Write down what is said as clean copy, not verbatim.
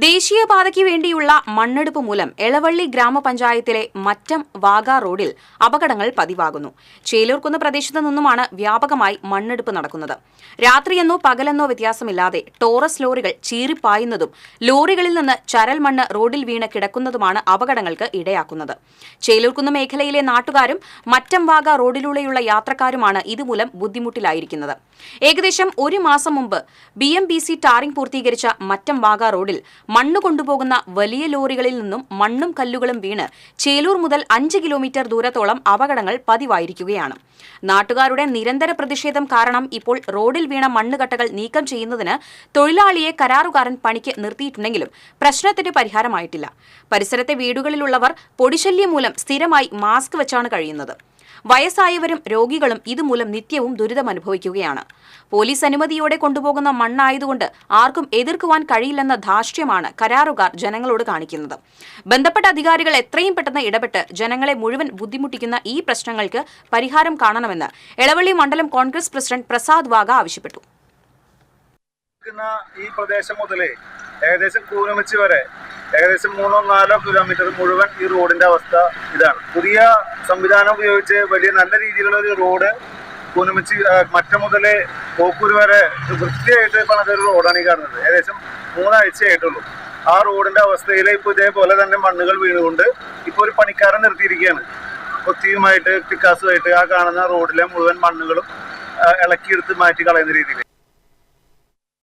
ദേശീയപാതയ്ക്ക് വേണ്ടിയുള്ള മണ്ണെടുപ്പ് മൂലം എളവള്ളി ഗ്രാമപഞ്ചായത്തിലെ മറ്റം വാഗ റോഡിൽ അപകടങ്ങൾ പതിവാകുന്നു. ചേലൂർക്കുന്ന് പ്രദേശത്തു നിന്നുമാണ് വ്യാപകമായി മണ്ണെടുപ്പ് നടക്കുന്നത്. രാത്രിയെന്നോ പകലെന്നോ വ്യത്യാസമില്ലാതെ ടോറസ് ലോറികൾ ചീറിപ്പായുന്നതും ലോറികളിൽ നിന്ന് ചരൽ മണ്ണ് റോഡിൽ വീണ് കിടക്കുന്നതുമാണ് അപകടങ്ങൾക്ക് ഇടയാക്കുന്നത്. ചേലൂർക്കുന്ന് മേഖലയിലെ നാട്ടുകാരും മറ്റം വാഗ റോഡിലൂടെയുള്ള യാത്രക്കാരുമാണ് ഇതുമൂലം ബുദ്ധിമുട്ടിലായിരിക്കുന്നത്. ഏകദേശം ഒരു മാസം മുമ്പ് BMBC ടാറിംഗ് പൂർത്തീകരിച്ച മറ്റം വാഗ റോഡിൽ മണ്ണ് കൊണ്ടുപോകുന്ന വലിയ ലോറികളിൽ നിന്നും മണ്ണും കല്ലുകളും വീണ് ചേലൂർ മുതൽ 5 കിലോമീറ്റർ ദൂരത്തോളം അപകടങ്ങൾ പതിവായിരിക്കുകയാണ്. നാട്ടുകാരുടെ നിരന്തര പ്രതിഷേധം കാരണം ഇപ്പോൾ റോഡിൽ വീണ മണ്ണുകട്ടകൾ നീക്കം ചെയ്യുന്നതിന് തൊഴിലാളിയെ കരാറുകാരൻ പണിക്ക് നിർത്തിയിട്ടുണ്ടെങ്കിലും പ്രശ്നത്തിന് പരിഹാരമായിട്ടില്ല. പരിസരത്തെ വീടുകളിലുള്ളവർ പൊടിശല്യം മൂലം സ്ഥിരമായി മാസ്ക് വെച്ചാണ് കഴിയുന്നത്. വയസ്സായവരും രോഗികളും ഇതുമൂലം നിത്യവും ദുരിതമനുഭവിക്കുകയാണ്. പോലീസ് അനുമതിയോടെ കൊണ്ടുപോകുന്ന മണ്ണായതുകൊണ്ട് ആർക്കും എതിർക്കുവാൻ കഴിയില്ലെന്ന ധാർഷ്ട്യമാണ് കരാറുകാർ ജനങ്ങളോട് കാണിക്കുന്നത്. ബന്ധപ്പെട്ട അധികാരികൾ എത്രയും പെട്ടെന്ന് ഇടപെട്ട് ജനങ്ങളെ മുഴുവൻ ബുദ്ധിമുട്ടിക്കുന്ന ഈ പ്രശ്നങ്ങൾക്ക് പരിഹാരം കാണണമെന്ന് എളവള്ളി മണ്ഡലം കോൺഗ്രസ് പ്രസിഡന്റ് പ്രസാദ് വാഗ ആവശ്യപ്പെട്ടു. ഈ പ്രദേശം മുതലേ ഏകദേശം കൂനമച്ചി വരെ ഏകദേശം 3-4 കിലോമീറ്റർ മുഴുവൻ ഈ റോഡിന്റെ അവസ്ഥ ഇതാണ്. പുതിയ സംവിധാനം ഉപയോഗിച്ച് വലിയ നല്ല രീതിയിലുള്ള ഒരു റോഡ് കൂനമച്ചി മറ്റം മുതലേ പോക്കൂര് വരെ വൃത്തിയായിട്ട് പണിതൊരു റോഡാണ് ഈ കാണുന്നത്. ഏകദേശം 3 ആഴ്ചയായിട്ടുള്ളൂ. ആ റോഡിന്റെ അവസ്ഥയിൽ ഇപ്പോൾ ഇതേപോലെ തന്നെ മണ്ണുകൾ വീണുകൊണ്ട് ഇപ്പോൾ ഒരു പണിക്കാരൻ നിർത്തിയിരിക്കുകയാണ്. കൊത്തിയുമായിട്ട് പിക്കാസുമായിട്ട് ആ കാണുന്ന റോഡിലെ മുഴുവൻ മണ്ണുകളും ഇളക്കിയെടുത്ത് മാറ്റി കളയുന്ന രീതിയിൽ